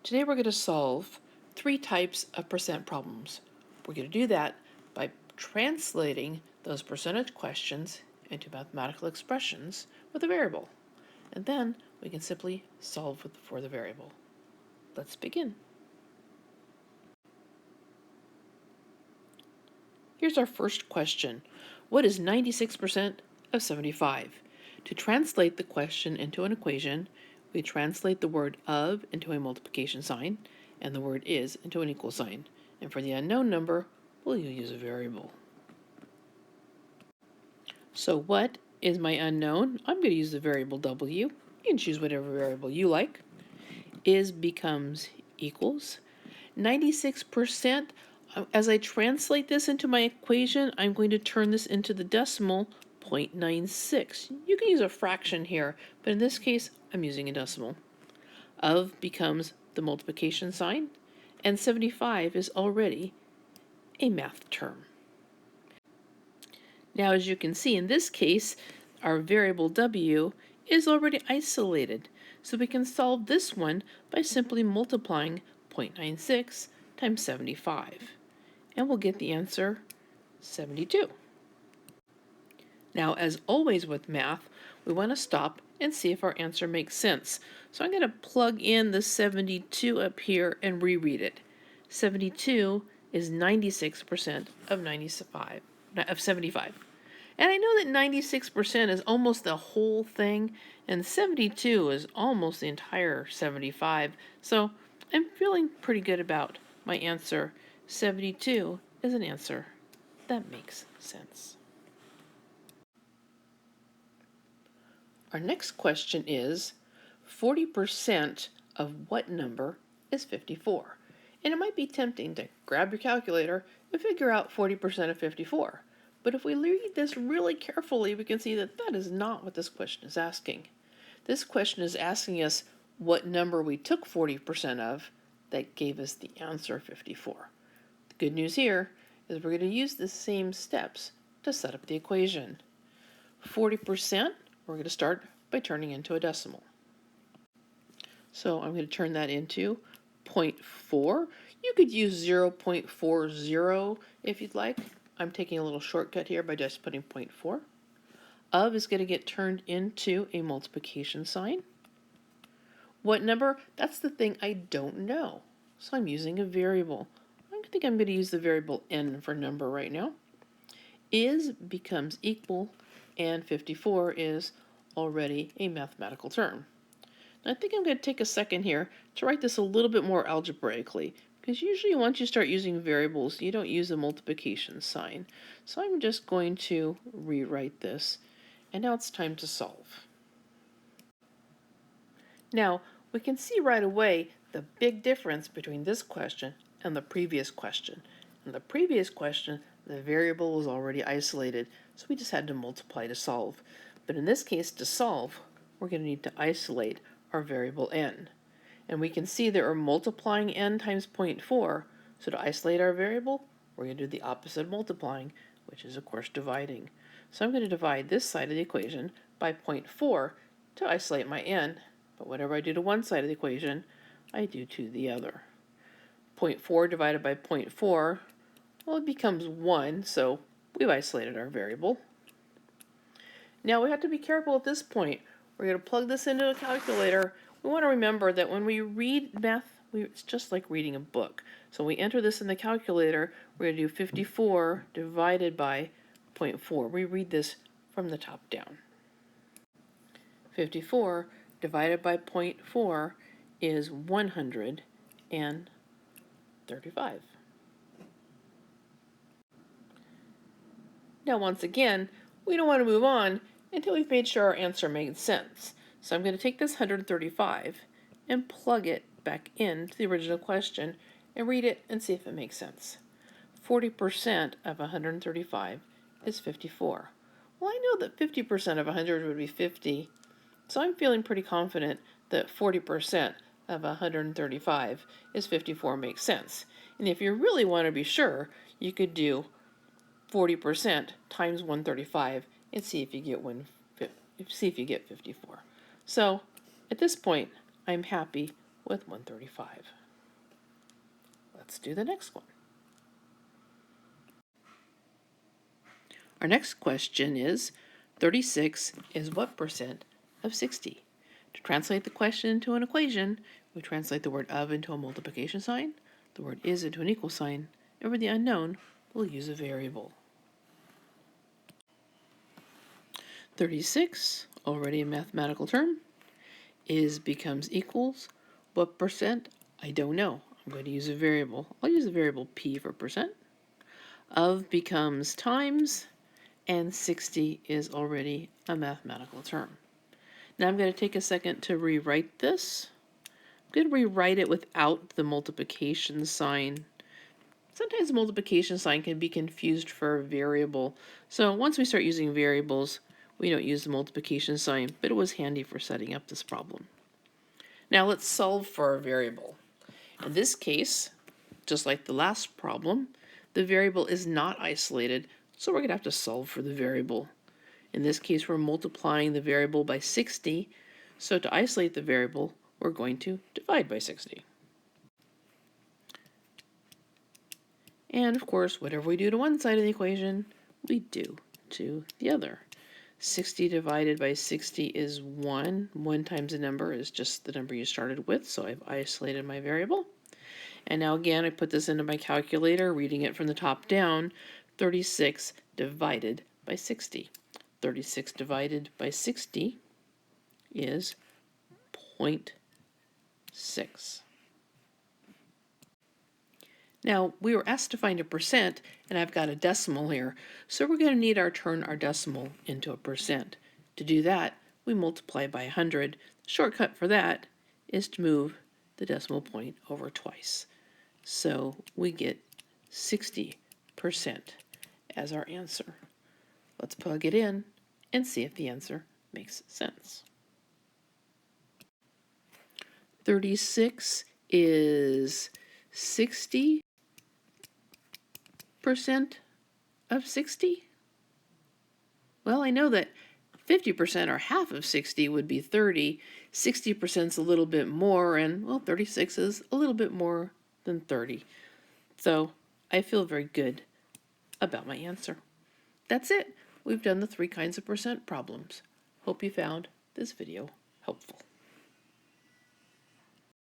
Today we're going to solve 3 types of percent problems. We're going to do that by translating those percentage questions into mathematical expressions with a variable. And then we can simply solve for the variable. Let's begin. Here's our first question. What is 96% of 75? To translate the question into an equation, we translate the word of into a multiplication sign and the word is into an equal sign. And for the unknown number, we'll use a variable. So what is my unknown? I'm going to use the variable w. You can choose whatever variable you like. Is becomes equals. 96%, as I translate this into my equation, I'm going to turn this into the decimal 0.96. You can use a fraction here, but in this case, I'm using a decimal. Of becomes the multiplication sign, and 75 is already a math term. Now, as you can see, in this case, our variable w is already isolated, so we can solve this one by simply multiplying 0.96 times 75, and we'll get the answer 72. Now, as always with math, we want to stop and see if our answer makes sense. So I'm going to plug in the 72 up here and reread it. 72 is 96% of 75. And I know that 96% is almost the whole thing, and 72 is almost the entire 75. So I'm feeling pretty good about my answer. 72 is an answer that makes sense. Our next question is 40% of what number is 54? And it might be tempting to grab your calculator and figure out 40% of 54. But if we read this really carefully, we can see that that is not what this question is asking. This question is asking us what number we took 40% of that gave us the answer 54. The good news here is we're going to use the same steps to set up the equation. 40%, we're going to start by turning into a decimal. So I'm going to turn that into 0.4. You could use 0.40 if you'd like. I'm taking a little shortcut here by just putting 0.4. Of is going to get turned into a multiplication sign. What number? That's the thing I don't know. So I'm using a variable. I think I'm going to use the variable n for number right now. Is becomes equal, and 54 is already a mathematical term. Now, I think I'm going to take a second here to write this a little bit more algebraically, because usually once you start using variables, you don't use a multiplication sign. So I'm just going to rewrite this, and now it's time to solve. Now, we can see right away the big difference between this question and the previous question. In the previous question, the variable was already isolated, so we just had to multiply to solve. But in this case, to solve, we're going to need to isolate our variable n. And we can see that we're multiplying n times 0.4, so to isolate our variable, we're going to do the opposite of multiplying, which is, of course, dividing. So I'm going to divide this side of the equation by 0.4 to isolate my n, but whatever I do to one side of the equation, I do to the other. 0.4 divided by 0.4, well, it becomes 1, so we've isolated our variable. Now we have to be careful at this point. We're going to plug this into a calculator. We want to remember that when we read math, it's just like reading a book. So we enter this in the calculator, we're going to do 54 divided by 0.4. We read this from the top down. 54 divided by 0.4 is 135. Now once again, we don't want to move on until we've made sure our answer made sense. So I'm going to take this 135 and plug it back into the original question and read it and see if it makes sense. 40% of 135 is 54. Well, I know that 50% of 100 would be 50, so I'm feeling pretty confident that 40% of 135 is 54 makes sense. And if you really want to be sure, you could do 40% times 135 and see if you get 54. So at this point, I'm happy with 135. Let's do the next one. Our next question is 36 is what percent of 60? To translate the question into an equation, we translate the word of into a multiplication sign, the word is into an equal sign, and for the unknown, we'll use a variable. 36, already a mathematical term, is becomes equals. What percent? I don't know. I'm going to use a variable. I'll use the variable p for percent. Of becomes times, and 60 is already a mathematical term. Now I'm going to take a second to rewrite this. I'm going to rewrite it without the multiplication sign. Sometimes the multiplication sign can be confused for a variable. So once we start using variables, we don't use the multiplication sign, but it was handy for setting up this problem. Now let's solve for our variable. In this case, just like the last problem, the variable is not isolated, so we're going to have to solve for the variable. In this case, we're multiplying the variable by 60, so to isolate the variable, we're going to divide by 60. And of course, whatever we do to one side of the equation, we do to the other. 60 divided by 60 is 1. 1 times a number is just the number you started with, so I've isolated my variable. And now again, I put this into my calculator, reading it from the top down. 36 divided by 60. 36 divided by 60 is 0.6. Now, we were asked to find a percent, and I've got a decimal here, so we're going to need to turn our decimal into a percent. To do that, we multiply by 100. The shortcut for that is to move the decimal point over twice. So we get 60% as our answer. Let's plug it in and see if the answer makes sense. 36 is 60% of 60? Well, I know that 50% or half of 60 would be 30. 60% is a little bit more, and well, 36 is a little bit more than 30. So I feel very good about my answer. That's it. We've done the 3 kinds of percent problems. Hope you found this video helpful.